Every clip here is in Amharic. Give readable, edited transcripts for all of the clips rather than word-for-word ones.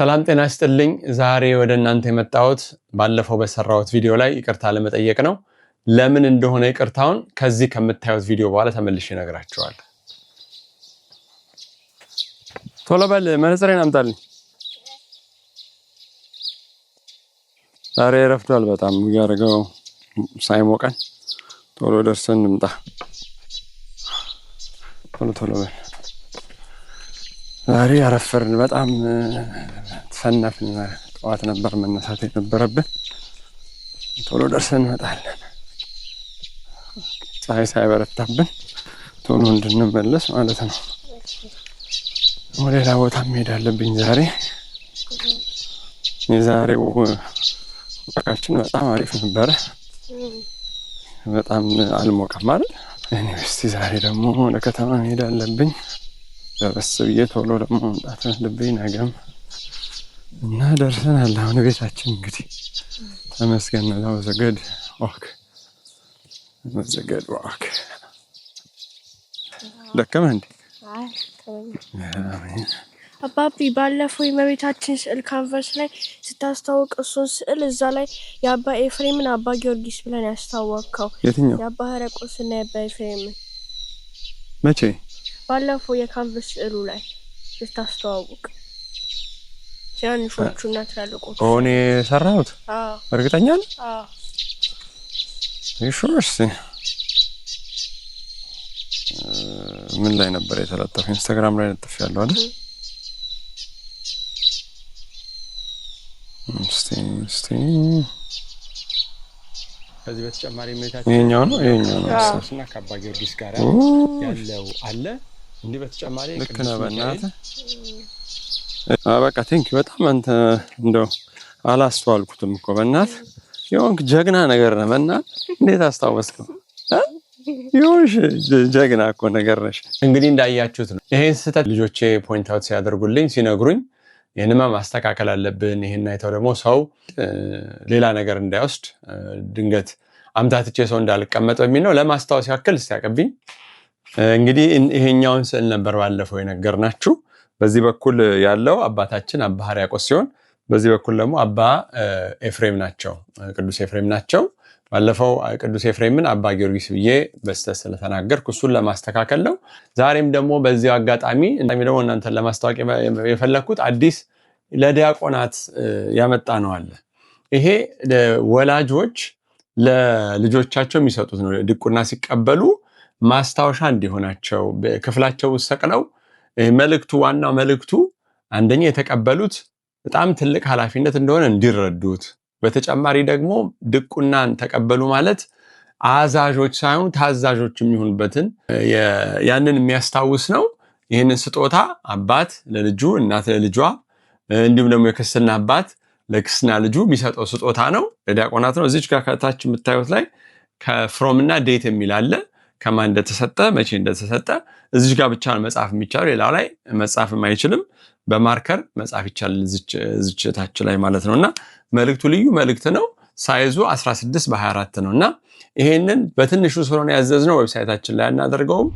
ሰላም ጤና ይስጥልኝ ዛሬ ወደ እናንተ የመጣሁት ባለፈው በሰራሁት ቪዲዮ ላይ ይቅርታ ለመጠየቅ ነው ለምን እንደሆነ ይቅርታውን ከዚህ ከምታዩት ቪዲዮ በኋላ ተመልሼ እነግራችኋለሁ ቶሎ በል መነጽሬን አምጣልኝ ዛሬ ረፍዷል በጣም ያረጋው ሳይሞቀን ቶሎ ደርሰን እንምጣ ቶሎ በል ዛሬ አረፈርን በጣም ተፈነፍን ጠዋት ነበር መነሳት የነበረብን ቶሎ ደርሰን እንመጣለን ፀሐይ ሳይበረታብን ቶሎ እንድንመለስ ማለት ነው ወደ ሌላ ቦታ መሄድ አለብኝ ዛሬ የዛሬው ወቃችን በጣም አሪፍ ነበር በጣም አልሞቀም አይደል እስቲ ዛሬ ደግሞ ወደ ከተማ መሄድ አለብኝ ደረስብዬ ቶሎ ደግሞ መምጣት አለብኝ ነገም እና ደርሰናል አሁን ቤታችን እንግዲህ ተመስገን ነው ዘገድ ዋክ ደከመህ እንዴ አባቢ ባለፈው የመቤታችን ስዕል ካንቫስ ላይ ስታስተዋውቅ እሱን ስዕል እዛ ላይ የአባ ኤፍሬምን አባ ጊዮርጊስ ብለን ያስተዋወቅከው የትኛው የአባ ሕርያቆስና የአባ ኤፍሬምን መቼ ባለፈው የካንቫስ ስዕሉ ላይ ስታስተዋውቅ ትናንሾቹና ትላልቆቹ ኦኔ ሰራሁት እርግጠኛ ነህ ይሹርስ ምን ላይ ነበር የተለጠፈው ኢንስታግራም ላይ ለጥፍ ያለው አይደል እስቲ ከዚህ በተጨማሪ መታችን ይሄኛው ነው እና ከአባ ጊዮርጊስ ጋር ያለው አለ እንዴ በተጨማሪ ልክና በእናት በቃ ቴንክ በጣም አንተ እንደው አላስተዋልኩትም እኮ በእናት የሆንክ ጀግና ነገር ነው በእናት እንዴት አስታወስከው ይሁንሽ ጀግና እኮ ነገር ነሽ እንግዲህ እንዳያችሁት ነው ይሄን ስህተት ልጆቼ ፖይንት አውት ሲያደርጉልኝ ሲነግሩኝ ይሄንማ ማስተካከል አለብን ይሄን አይተው ደግሞ ሰው ሌላ ነገር እንዳይወስድ ድንገት አምታትቼ ሰው እንዳልቀመጥ በሚል ነው ለማስታወስ ያክል ሲያቀብኝ እንግዲህ ይሄኛውን ስዕል ነበር ባለፈው የነገርናችሁ በዚህ በኩል ያለው አባታችን አባ ሕርያቆስ ሲሆን በዚህ በኩል ደግሞ አባ ኤፍሬም ናቸው ቅዱስ ኤፍሬም ናቸው ባለፈው ቅዱስ ኤፍሬምን አባ ጊዮርጊስ ብዬ በስተት ስለተናገርኩ እሱን ለማስተካከል ነው ዛሬም ደግሞ በዚህ አጋጣሚ ደግሞ እናንተን ለማስተዋወቅ የፈለኩት አዲስ ለዲያቆናት ያመጣ ነው አለ ይሄ ወላጆች ለልጆቻቸው የሚሰጡት ነው ድቁና ሲቀበሉ ማስታወሻ እንዲሆናቸው ክፍላቸው ሰቅለው መልእክቱ ዋናው መልእክቱ አንደኛ የተቀበሉት በጣም ትልቅ ኃላፊነት እንደሆነ እንዲረዱት በተጨማሪ ደግሞ ድቁናን ተቀበሉ ማለት አዛዦች ሳይሆኑ ታዛዦች የሚሆኑበትን ያንን የሚያስታውስ ነው ይሄንን ስጦታ አባት ለልጁ እናት ለልጇ እንዲሁም ደግሞ የክርስትና አባት ለክርስትና ልጁ የሚሰጠው ስጦታ ነው ለዲያቆናት ነው እዚች ጋር ከታች የምታዩት ላይ ከፍሮምና ዴት የሚል አለ ከማን እንደተሰጠ መቼ እንደተሰጠ እዚች ጋር ብቻ ነው መጻፍ የሚቻለው ሌላው ላይ መጻፍም አይችልም በማርከር መጻፍ ይቻላል እዚች ታች ላይ ማለት ነውና መልእክቱ ልዩ መልእክት ነው ሳይዙ 16 በ24 ነውና ይሄንን በትንሹ ስለሆነ ያዘዝነው ዌብሳይታችን ላይ እናደርገውም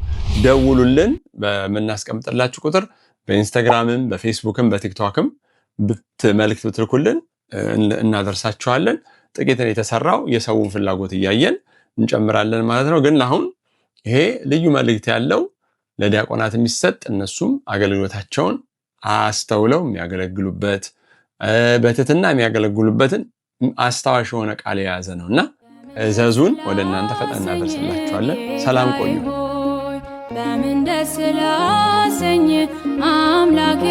ደውሉልን በመናስቀምጥላችሁ ቁጥር በኢንስታግራምም በፌስቡክም በቲክቶክም መልእክት ብትልኩልን እናደርሳችኋለን ጥቂት ነው የተሰራው የሰውን ፍላጎት እያየን እንጨምራለን ማለት ነው ግን አሁን ይሄ ልዩ መልእክት ያለው ለዲያቆናት የሚሰጥ እነሱም አገልግሎታቸውን አስተውለው የሚያገለግሉበት በትህትና የሚያገለግሉበትን አስተዋሽ የሆነ ቃል የያዘ ነውና እዘዙን ወደ እናንተ ፈጠን እናደርስላችኋለን ሰላም ቆዩ በምን ደስ ላሰኝ አምላኬ